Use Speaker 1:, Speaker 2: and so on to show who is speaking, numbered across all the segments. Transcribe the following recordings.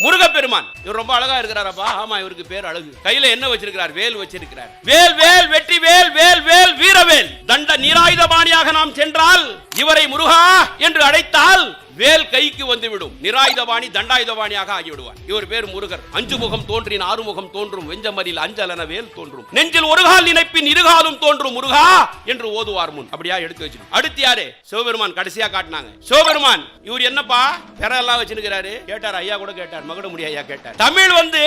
Speaker 1: முருகப்பெருமான். இவர் ரொம்ப அழகா இருக்கிறாரப்பா. ஆமா, இவருக்கு பேர் அழகு. கையில என்ன வச்சிருக்கிறார்? வேல் வச்சிருக்கிறார். வேல் வேல் வெற்றி வேல் வேல் வேல் வீரவேல். தண்ட நிராயுதபாணியாக நாம் சென்றால் இவரை முருகா என்று அழைத்தால் வேல் கைக்கு வந்துவிடும். நிராயுதபாணி தண்டாயுதபாணியாக ஆகிவிடுவார். இவர் பேர் முருகர். அஞ்சு முகம் தோன்றின் ஆறு முகம் தோன்றும், வெஞ்சமரில் அஞ்சலன வேல் தோன்றும், நெஞ்சில் ஒரு கால் நினைப்பின் இருகாலும் தோன்றும் முருகா என்று ஓதுவார் முன். அப்படியா எடுத்து வச்சு. அடுத்து யாரு? சிவபெருமான் கடைசியா காட்டினாங்க. சிவபெருமான் இவர் என்னப்பா பெறெல்லாம் வச்சிருக்கிறாரு? கேட்டார். ஐயா கூட கேட்டார். மகட முடியா ஐயா கேட்டார். தமிழ் வந்து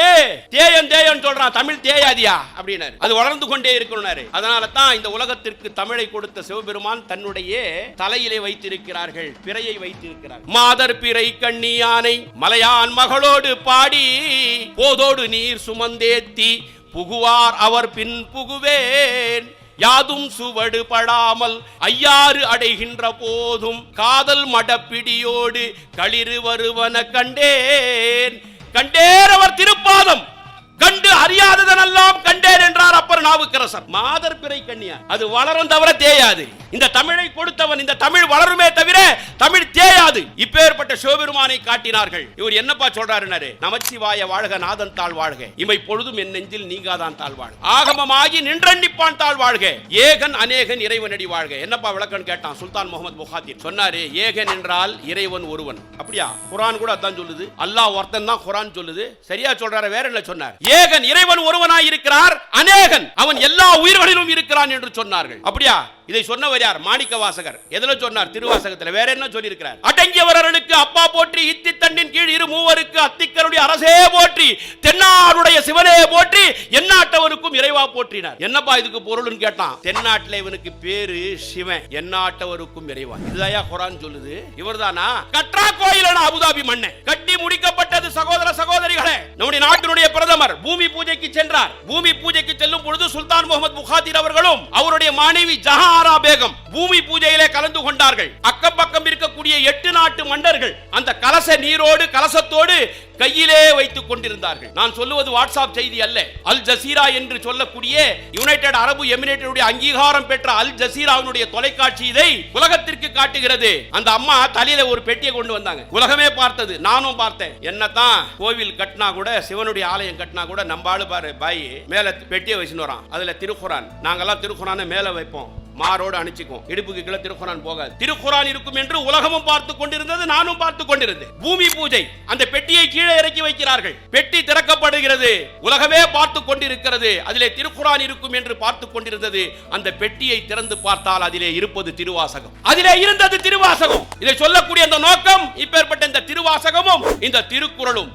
Speaker 1: தேயன் தேயன் சொல்றான், தமிழ் தேயாதியா அப்படின்னாரு. அது வளர்ந்து கொண்டே இருக்கணும்னாரு. அதனால தான் இந்த உலகத்திற்கு தமிழை கொடுத்த சிவபெருமான் தன்னுடைய தலையிலே வைத்திருக்கிறார்கள், பிறையை வைத்திருக்கிறார். மாதர் பிறை கண்ணியானை மலையான் மகளோடு பாடி போதோடு நீர் சுமந்தேத்தி புகுவார் அவர் பின் புகுவேன். யாதும் சுவடு படாமல் ஐயாறு அடைகின்ற போதும் காதல் மடப்பிடியோடு களிறு வருவன கண்டேன். கண்டேன் அவர் திருப்பாதம், கண்டு அறியாததெல்லாம் கண்டேன் என்றார் அப்பர் நாவுக்கரசர். மாதர் பிறை கண்ணியான் அது வளரும் தவிர தேயாது. இந்த தமிழை கொடுத்தவன், இந்த தமிழ் வளருமே தவிர தமிழ் தேயாது. இப்பேற்பட்ட சிவபெருமானை காட்டினார்கள். இவர் என்னப்பா சொல்றாரு? நமச்சிவாய வாழ்க நாதன் தாழ் வாழ்க, இமை பொழுதும் என் நெஞ்சில் நீங்காதான் தாழ் வாழ்க, ஆகமமாகி நின்றண்டிப்பான் தாழ் வாழ்க, ஏகன் அநேகன் இறைவனடி வாழ்க. என்னப்பா விளக்கம் கேட்டான் சுல்தான் முகமது புகாத்திர். சொன்னாரு, ஏகன் என்றால் இறைவன் ஒருவன். அப்படியா? குர்ஆன் கூட அதான் சொல்லுது. அல்லாஹ் ஒருத்தன் தான் குர்ஆன் சொல்லுது. சரியா சொல்றாரு? வேற என்ன சொன்னார்? ஏகன் இறைவன் ஒருவனாய் இருக்கிறார், அநேகன் அவன் எல்லா உயிர்களிலும் இருக்கிறான் என்று சொன்னார்கள். அப்படியா? இதை சொன்னவர் யார்? மாணிக்க வாசகர். எதுல சொன்னார்? திருவாசகத்தில். வேற என்ன சொல்லி இருக்கிறார்? அடங்கியவர்களுக்கு அப்பா போற்றி, இத்தி தண்டின் கீழ் இரு மூவருக்கு அத்திக்கருடைய அரசே போற்றி, தென்னாடுடைய சிவனே போற்றி, எந்நாட்டவருக்கும் இறைவா போற்றினார். என்னப்பா இதுக்கு பொருள்னு கேட்டான். தென்னாட்டில் இவனுக்கு பேரு சிவன், எந்நாட்டவருக்கும் இறைவா. இதுதான் குர்ஆன் சொல்லுது. இவர்தானா? கற்றா கோயிலான அபுதாபி மண்ணை கட்டி முடிக்கப்பட்டது. சகோதர சகோதரிகளே, நம்முடைய நாட்டினுடைய பிரதமர் பூமி பூஜைக்கு சென்றார். பூமி பூஜைக்கு செல்லும் பொழுது சுல்தான் முகமது புகாத்திர் அவர்களும் அவருடைய மனைவி ஜஹாரா பேகம் பூமி பூஜையிலே கலந்து கொண்டார்கள். அக்கம் பக்கம் இருக்கக்கூடிய 8 நாட்டு மன்னர்கள் அந்த கலச நீரோடு கலசத்தோடு கையிலே வைத்துக் கொண்டிருந்தார்கள். நான் சொல்லுவது வாட்ஸ்அப் செய்தி அல்ல. அல் ஜசீரா என்று சொல்லக்கூடிய யுனைடெட் அரபு எமிரேட்டுடைய அங்கீகாரம் பெற்ற அல் ஜசீராவுடைய தொலைக்காட்சி இதை உலகத்திற்கு காட்டுகிறது. அந்த அம்மா தலையில ஒரு பெட்டியை கொண்டு வந்தாங்க. உலகமே பார்த்தது, நானும் பார்த்தேன். என்னதான் கோவில் கட்டினா கூட, சிவனுடைய ஆலயம் கட்டினா கூட, நம்பாளு பாரு பாய் மேல பெட்டியை வச்சுன்னு வரான். அதுல திருக்குரான். நாங்கெல்லாம் திருக்குரானை மேல வைப்போம், மாரோடு அணிச்சுக்கும், இடுப்புக்கு கீழே திருக்குரான் போகாது. திருக்குரான் இருக்கும் என்று உலகமும் பார்த்து கொண்டிருந்தது, நானும் பார்த்து கொண்டிருந்தேன். பூமி பூஜை. அந்த பெட்டியை கீழே இறக்கி வைக்கிறார்கள். பெட்டி திறக்கப்படுகிறது. உலகமே பார்த்து கொண்டிருக்கிறது. அதிலே திருக்குரான் இருக்கும் என்று பார்த்து கொண்டிருந்தது. அந்த பெட்டியை திறந்து பார்த்தால் அதிலே இருப்பது திருவாசகம். அதிலே இருந்தது திருவாசகம். இதை சொல்லக்கூடிய அந்த நோக்கம், இப்பேற்பட்ட இந்த திருவாசகமும் இந்த திருக்குறளும்